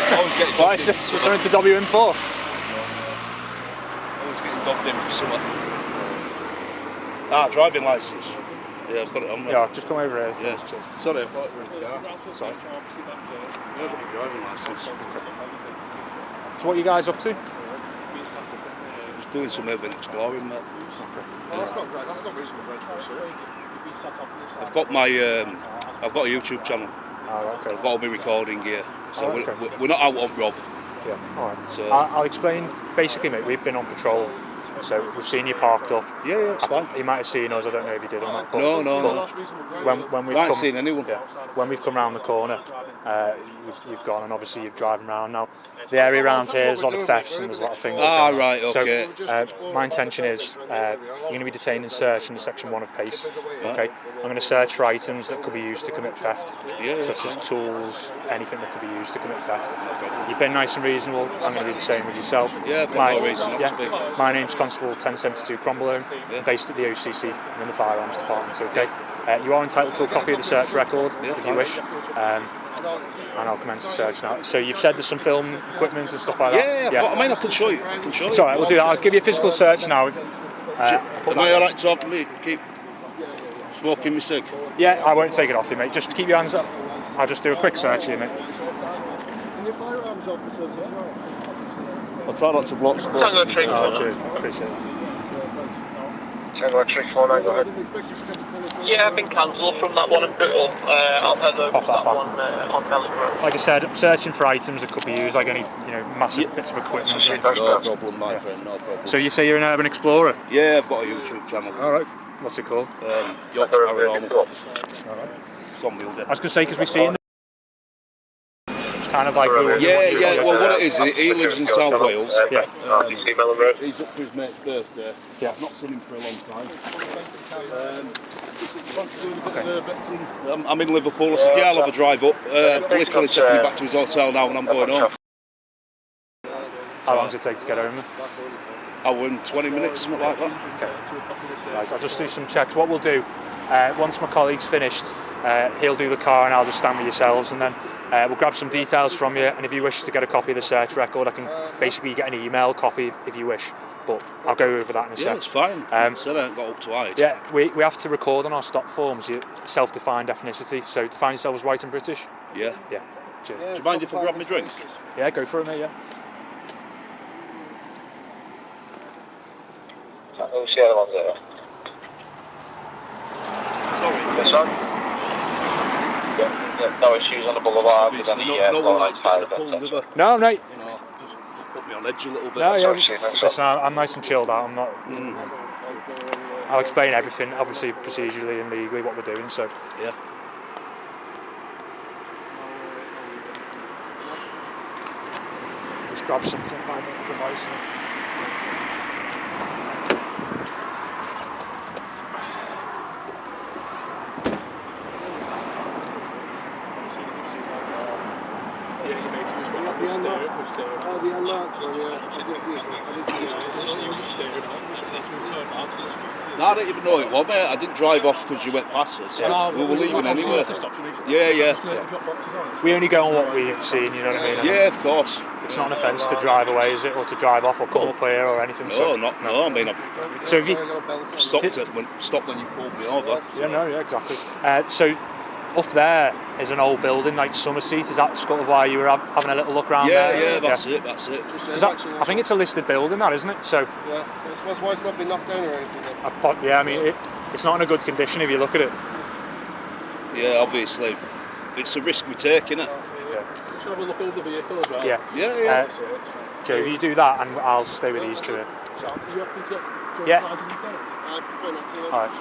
Why? Is there something to dob you in for? Always getting dobbed in for something. Driving licence. Yeah, I've got it on there. Yeah, just come over here. Yeah. Sorry, I thought it was the car. Sorry. Yeah, I've got my driving licence. So what are you guys up to? Just doing some urban exploring, mate. Oh, that's not great. That's not reasonable wage for a suit. I've got a YouTube channel. Oh, okay. I've got all my recording gear. So okay. we're not out on rob. Yeah, alright. So I'll explain. Basically, mate, we've been on patrol. So we've seen you parked up. Yeah, it's fine. You might have seen us, I don't know if you did or not. But, No. When we've I haven't seen anyone. Yeah, when we've come round the corner, you've gone, and obviously you're driving around now. The area around here is a lot of thefts and there's a lot of things. Right, okay. So my intention is you're going to be detained and searched under Section 1 of PACE. Okay, I'm going to search for items that could be used to commit theft, such as tools, anything that could be used to commit theft. You've been nice and reasonable. I'm going to be the same with yourself. Yeah, I've got no reason not to be. My name's Constable 1072 Cromwell, based at the OCC. I'm in the firearms department. Okay, you are entitled to a copy of the search record if you wish. And I'll commence the search now. So you've said there's some film equipment and stuff like that? Yeah, I mean, I can show you. It's alright, we'll do that. I'll give you a physical search now. Am I alright to have me keep smoking my cig? Yeah, I won't take it off you, mate. Just keep your hands up. I'll just do a quick search here, mate. And your firearms officers as well? I'll try not to block smoke. Oh, cheers. Appreciate it. Tango 349, go ahead. Yeah, I've been cancelled from that one in Brittle. I'll head over to that one on Melon Road. Like I said, I'm searching for items that could be used, like any massive bits of equipment. No problem, my friend, no problem. So you say you're an urban explorer? Yeah, I've got a YouTube channel. Alright. What's it called? Yorkshire Paranormal. Alright. It's on Wheels. I was going to say, because we've seen it's kind of like... Yeah, well what it is, he lives in South Wales. Yeah. He's up for his mate's birthday. Yeah. I've not seen him for a long time. I'm in Liverpool. I said, yeah, I'll have a drive up. Literally taking me back to his hotel now and I'm going home. How long does it take to get home then? Hour and 20 minutes, something like that. Okay. Right, I'll just do some checks. What we'll do, once my colleague's finished, he'll do the car and I'll just stand with yourselves, and then we'll grab some details from you, and if you wish to get a copy of the search record, I can basically get an email copy if you wish, but I'll go over that in a sec. Yeah, it's fine. Said I ain't got up to hide. Yeah, we have to record on our stop forms your self-defined ethnicity, so define yourself as white and British. Yeah. Yeah, cheers. Do you mind if I grab my drink? Yeah, go for it, mate, yeah. Who's the other ones there? Sorry. This one? Yeah, no issues on the boulevard. Obviously, no one likes getting a pull, do they? No, mate. You know, just put me on edge a little bit. No, yeah. Listen, I'm nice and chilled out. I'm not. I'll explain everything, obviously procedurally and legally what we're doing. So. Yeah. Just grab something by the device. Oh, the unlocked one, yeah. I did see it. No, I didn't even know it was, mate. I didn't drive off because you went past us. Yeah. We were leaving anyway. Yeah. We only go on what we've seen, you know what I mean? Yeah, of course. It's not an offence to drive away, is it? Or to drive off or come up here or anything? No, no. I mean, I've so if you stopped when you pulled me over. Yeah, exactly. So up there is an old building like Summerseat. Is that sort of why you were having a little look around there? Yeah, that's it. I think it's a listed building, that, isn't it? So yeah, that's why it's not been knocked down or anything then. I mean, it's not in a good condition if you look at it. Yeah, obviously. It's a risk we take, innit? Yeah. Should have a look over the vehicle as well? Yeah. Joe, you do that and I'll stay with these two here. Yeah. I prefer not to. Alright.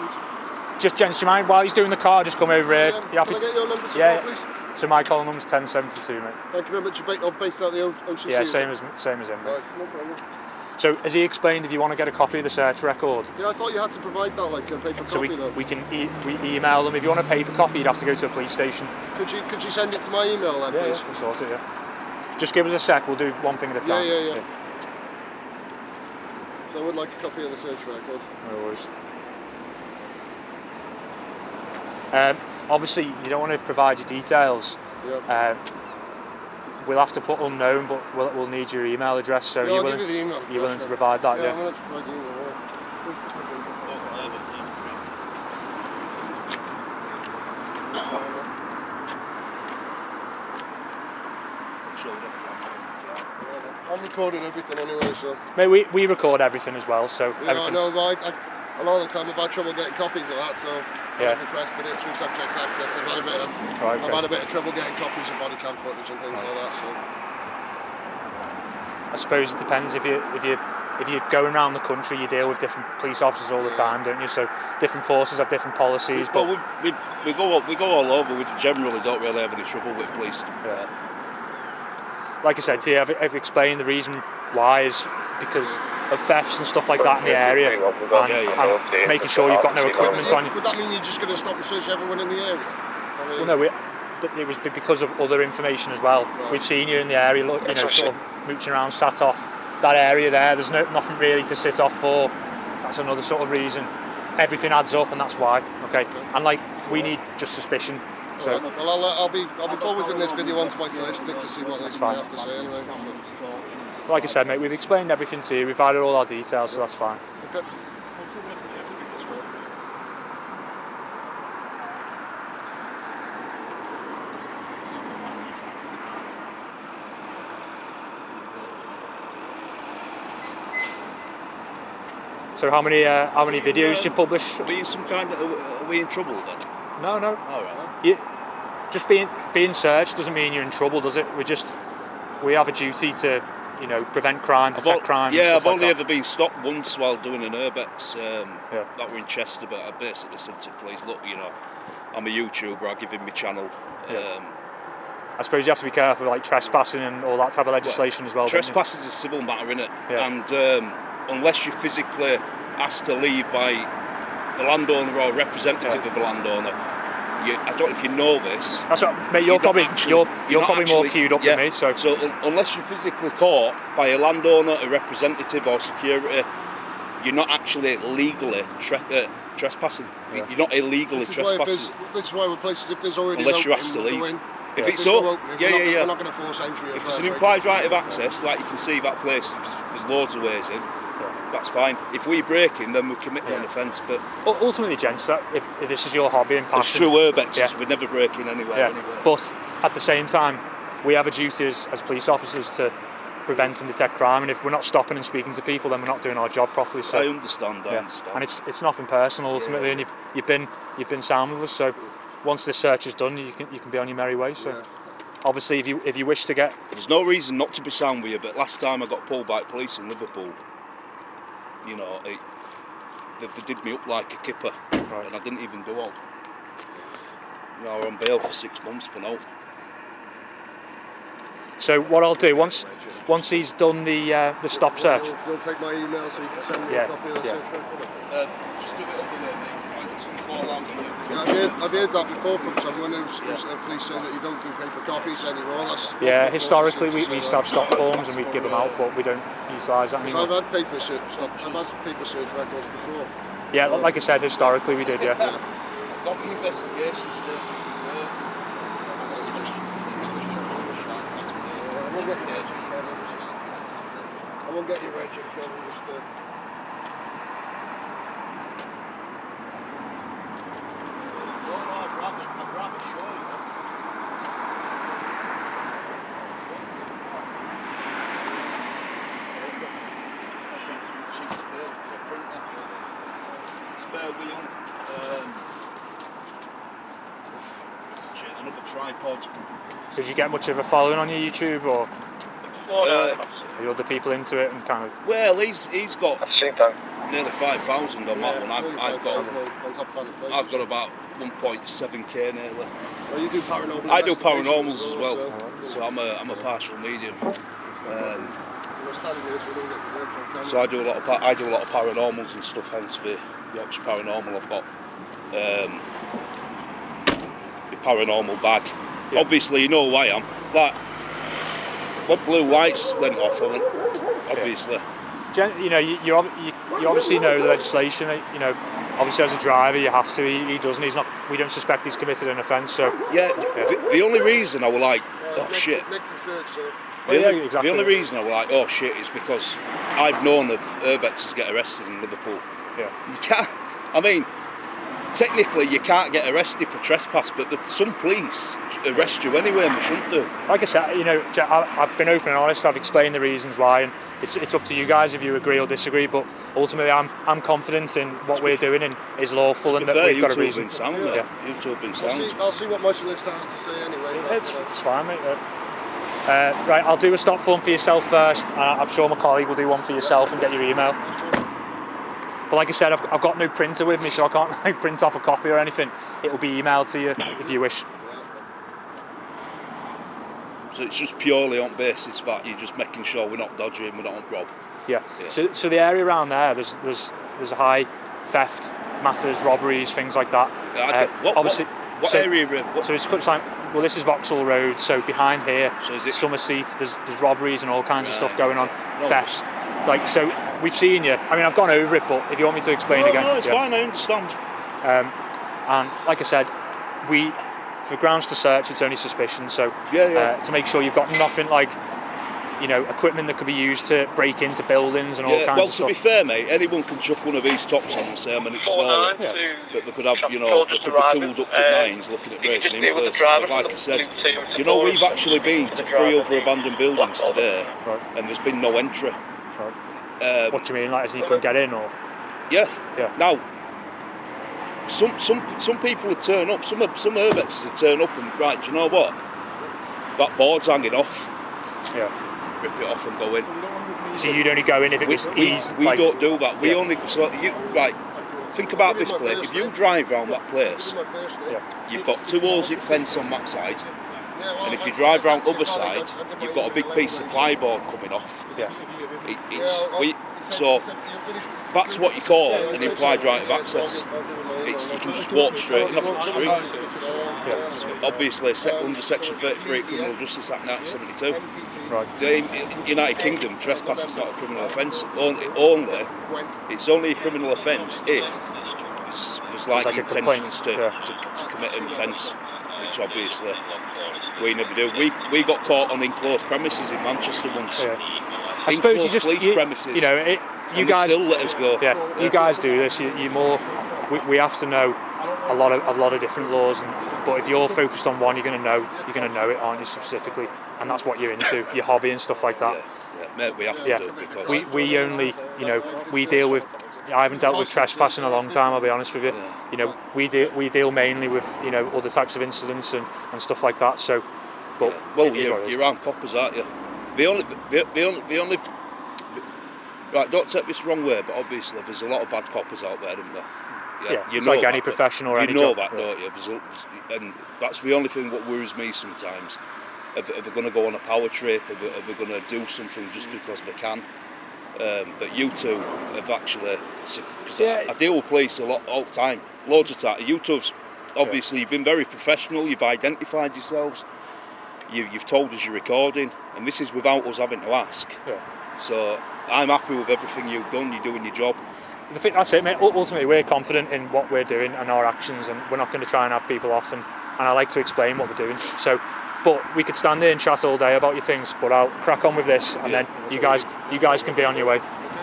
Just, gents, do you mind, while he's doing the car, just come over here. You happy? Can I get your number to please? So my call number's 1072, mate. Thank you very much. You're based out of the OCC. Yeah, same as him, mate. Right, no problem. So, as he explained, if you want to get a copy of the search record... Yeah, I thought you had to provide that, like a paper copy, though. we can email them. If you want a paper copy, you'd have to go to a police station. Could you send it to my email then, please? Yeah, we'll sort it, yeah. Just give us a sec, we'll do one thing at a time. Yeah. So I would like a copy of the search record. No worries. Obviously, you don't want to provide your details. Yep. we'll have to put unknown, but we'll need your email address. So Yeah, I'll give you the email address, you're willing to provide that? Yeah, I'm willing to provide the email. I'm recording everything anyway, so. Mate, we record everything as well, so Yeah, I everything's... know, but a lot of the time I've had trouble getting copies of that, so I've requested it through subject access. I've had a bit of trouble getting copies of body cam footage and things like that. So. I suppose it depends if you're going around the country, you deal with different police officers all the time, don't you? So different forces have different policies. Well, we go all over. We generally don't really have any trouble with police. Yeah. Like I said to you, I've explained the reason why is because of thefts and stuff like that in the area, and making sure you've got no equipment on you. Would that mean you're just going to stop and search everyone in the area? Well, no, it was because of other information as well. Right. We've seen you in the area, sort of mooching around, sat off that area there. There's nothing really to sit off for. That's another sort of reason. Everything adds up, and that's why. Okay, and we need just suspicion. So. Right. Well, I'll be forwarding this video onto my solicitor to see what they have to say anyway. Like I said, mate, we've explained everything to you. We've added all our details, so that's fine. Okay. So how many videos do you publish? Are we in trouble then? No. All right. Just being searched doesn't mean you're in trouble, does it? We have a duty to, prevent crime, detect crime. Yeah, I've only ever been stopped once while doing an urbex. That were in Chester, but I basically said to the police, look, I'm a YouTuber. I give him my channel. I suppose you have to be careful with trespassing and all that type of legislation as well. Trespass is a civil matter, innit? Yeah. And unless you're physically asked to leave by the landowner or a representative of the landowner, I don't know if you know this. That's what, mate. You're probably more queued up than me. So unless you're physically caught by a landowner, a representative, or security, you're not actually legally trespassing. Yeah. You're not illegally trespassing. This is why we're places if there's already unless you're asked to leave. If it's so, we're not going to force entry. If it's an implied right of access, like you can see that place, there's loads of ways in. That's fine. If we break in, then we're committing an offence. But ultimately, gents, if this is your hobby and passion, it's true urbexes, we'd never break in anywhere. Yeah. But at the same time, we have a duty as police officers to prevent and detect crime. And if we're not stopping and speaking to people, then we're not doing our job properly. So I understand. And it's nothing personal ultimately. And you've been sound with us. So once this search is done, you can be on your merry way. So. Obviously, if you wish to get, there's no reason not to be sound with you. But last time I got pulled by police in Liverpool. They did me up like a kipper, and I didn't even do all. I was on bail for 6 months for now. So what I'll do once he's done the stop search. You'll take my email so you can send me a copy of the search record. Just do it over there, mate. It's on 4 long. I've heard that before from someone who's police say that you don't do paper copies anymore. Historically we used to have stop forms and we'd give them out, but we don't utilise that anymore. I've had paper search records before. Yeah, like I said, historically we did, I've got the investigation statement I won't get you registered, Kevin. I'd rather show you. Sheets of paper for printer. Spare wheel. Another tripod. So did you get much of a following on your YouTube, or are the other people into it and kind of? Well, he's got nearly 5,000 on that one. I've got about 1.7k nearly. Well, you do paranormal. I do paranormals as well, so I'm a partial medium. So I do a lot of paranormals and stuff. Hence for Yorkshire Paranormal, I've got a paranormal bag. Yeah. Obviously, you know who I am. Like when blue lights went off, I went, obviously. You obviously know the legislation. Obviously as a driver you have to. He doesn't. He's not. We don't suspect he's committed an offence. So the only reason I was like, oh shit. Negative search, so. The only reason I was like, oh shit, is because I've known of urbexers get arrested in Liverpool. Yeah. You can't, I mean, technically you can't get arrested for trespass, but some police arrest you anyway, and they shouldn't do. Like I said, you know, I've been open and honest. I've explained the reasons why, and it's up to you guys if you agree or disagree. But ultimately, I'm confident in what we're doing and is lawful, and that we've got a reason. You've two have been sound. I'll see what much list has to say anyway. It's fine, mate. Right, I'll do a stop form for yourself first. I'm sure my colleague will do one for yourself and get your email. But like I said, I've got no printer with me, so I can't like, print off a copy or anything. It will be emailed to you if you wish. So it's just purely on basis that you're just making sure we're not dodging, we're not rob. Yeah. So the area around there, there's a high theft matters, robberies, things like that. What area? So it's like, well, this is Vauxhall Road. So behind here, Somerset, there's robberies and all kinds of stuff going on, thefts. Like, so we've seen you. I mean, I've gone over it, but if you want me to explain again. No, it's fine, I understand. And like I said, for grounds to search, it's only suspicion. So to make sure you've got nothing like, you know, equipment that could be used to break into buildings and all kinds of stuff. Well, to be fair, mate, anyone can chuck one of these tops on and say I'm an explorer. But they could have, you know, they could be tooled up to nines looking at breaking in places. But like I said, you know, we've actually been to 3 other abandoned buildings today, and there's been no entry. Right. What do you mean, like as you can get in, or? Yeah. Now, some people would turn up. Some urbexers would turn up and right. Do you know what? That board's hanging off. Yeah. Rip it off and go in. So you'd only go in if it was easy? We don't do that. We only... So you, right, think about this place. If you drive around that place, you've got 2 holes in fence on that side, and if you drive around the other side, you've got a big piece of plyboard coming off. Yeah. So that's what you call an implied right of access. You can just walk straight in off the street. Obviously, under Section 33 Criminal Justice Act 1972. Right. So in United Kingdom, trespass is not a criminal offence. It's only a criminal offence if there's like intentions to commit an offence, which obviously we never do. We got caught on enclosed premises in Manchester once. I suppose you just, premises. You know, you guys still let us go. Yeah, you guys do this. You more. We have to know a lot of different laws, but if you're focused on one, you're going to know it, aren't you, specifically? And that's what you're into, your hobby and stuff like that. Yeah, mate, we have to do it because we only, you know, we deal with. I haven't dealt with trespass in a long time, I'll be honest with you. You know, we deal mainly with, you know, other types of incidents and stuff like that. So, but well, you're armed coppers, aren't you? The only right, don't take this wrong way, but obviously there's a lot of bad coppers out there, isn't there? Yeah, you know, like any profession or any job. You know that, don't you? And that's the only thing what worries me sometimes. Are they going to go on a power trip? Are they going to do something just because they can? But you two have actually... I deal with police a lot, all the time, loads of time. You two have, obviously, you've been very professional, you've identified yourselves, you've told us you're recording, and this is without us having to ask. Yeah. So I'm happy with everything you've done, you're doing your job. That's it, mate. Ultimately, we're confident in what we're doing and our actions, and we're not going to try and have people off, and I like to explain what we're doing. So, but we could stand here and chat all day about your things, but I'll crack on with this, and then you guys can be on your way.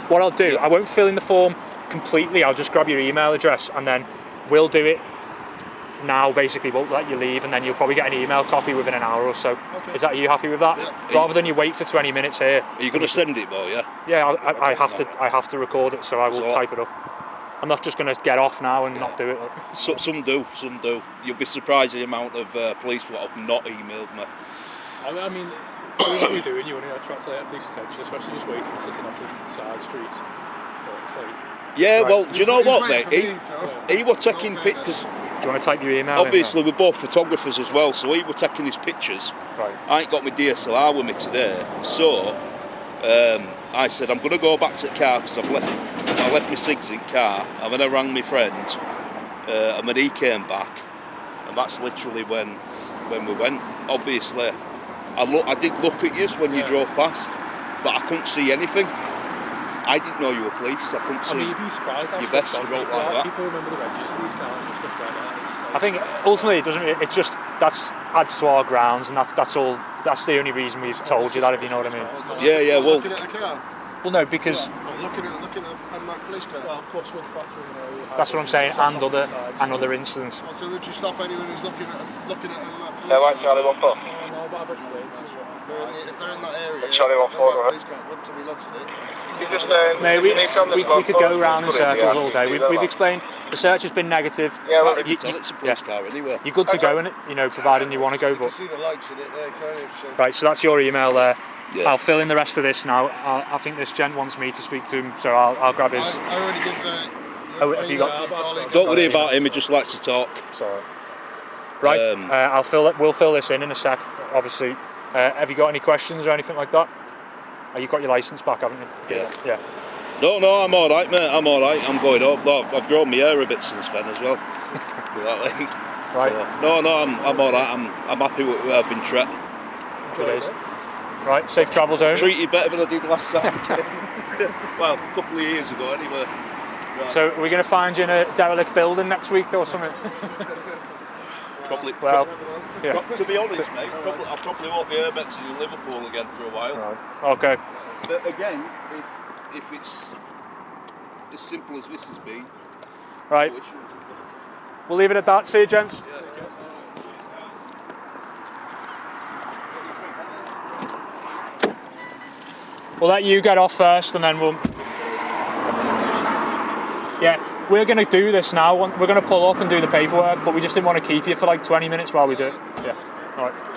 What I'll do, I won't fill in the form completely, I'll just grab your email address, and then we'll do it now. Basically, we'll let you leave, and then you'll probably get an email copy within an hour or so. Okay. Are you happy with that? Yeah. Rather than you wait for 20 minutes here. Are you going to send it though, yeah? Yeah, I have to record it, so I will type it up. I'm not just going to get off now and not do it. So, some do. You'll be surprised the amount of police that have not emailed me. I mean, what are you doing? You want to attract police attention, especially just waiting, sitting off the side streets. It's like, well, do you know what, mate? He was taking pictures. Do you want to type your email? Obviously, we're both photographers as well, so he was taking his pictures. Right. I ain't got my DSLR with me today, so I said I'm going to go back to the car because I left my cigs in car, and then I rang my friend, and then he came back, and that's literally when we went. Obviously, I did look at you when you drove past, but I couldn't see anything. I didn't know you were police. I couldn't see. I mean, you'd be surprised how your vest wrote like that. People remember the registers of these cars and stuff like that. I think ultimately it doesn't. It's just that's adds to our grounds, and that's all. That's the only reason we've told you that, if you know what I mean. Yeah. Well, looking at a car. Well, no, because Looking at a unmarked police car. Well, plus with the fact that, that's what I'm saying, and other incidents. So would you stop anyone who's looking at unmarked police Yeah, right, cars? Charlie, 1 foot. no, but I've explained to you what If they're in that area, Charlie, 1 foot, unmarked right? police car, somebody looks at it. You just, No, we could go around in circles all day. We've explained the search has been negative. Yeah, can't even tell it's a police car anywhere. You're good to go in it, you know, providing you want to go. You can But see the lights in it there, can't you? So right, so that's your email there. Yeah. I'll fill in the rest of this now. I think this gent wants me to speak to him, so I'll grab his. I already give Oh, have you got- your colleague Don't worry about him. He just likes to talk. Sorry. Right, we'll fill this in a sec. Obviously, have you got any questions or anything like that? Oh, you got your license back, haven't you? Yeah. No, I'm all right, mate. I'm all right. I'm going up. No, I've grown my hair a bit since then as well. Right. So, no, I'm all right. I'm happy with where I've been treated. Good days. Right, safe travels home. Treated better than I did last time. Well, a couple of years ago, anyway. Right. So, are we going to find you in a derelict building next week or something? Probably. Well, yeah. To be honest, mate, I probably won't be airbexing in Liverpool again for a while. Right. Okay. But again, if it's as simple as this has been, Right. no issue. We'll leave it at that. See you, gents. We'll let you get off first, and then we'll. Yeah, we're going to do this now. We're going to pull up and do the paperwork, but we just didn't want to keep you for like 20 minutes while we do it. Yeah. All right.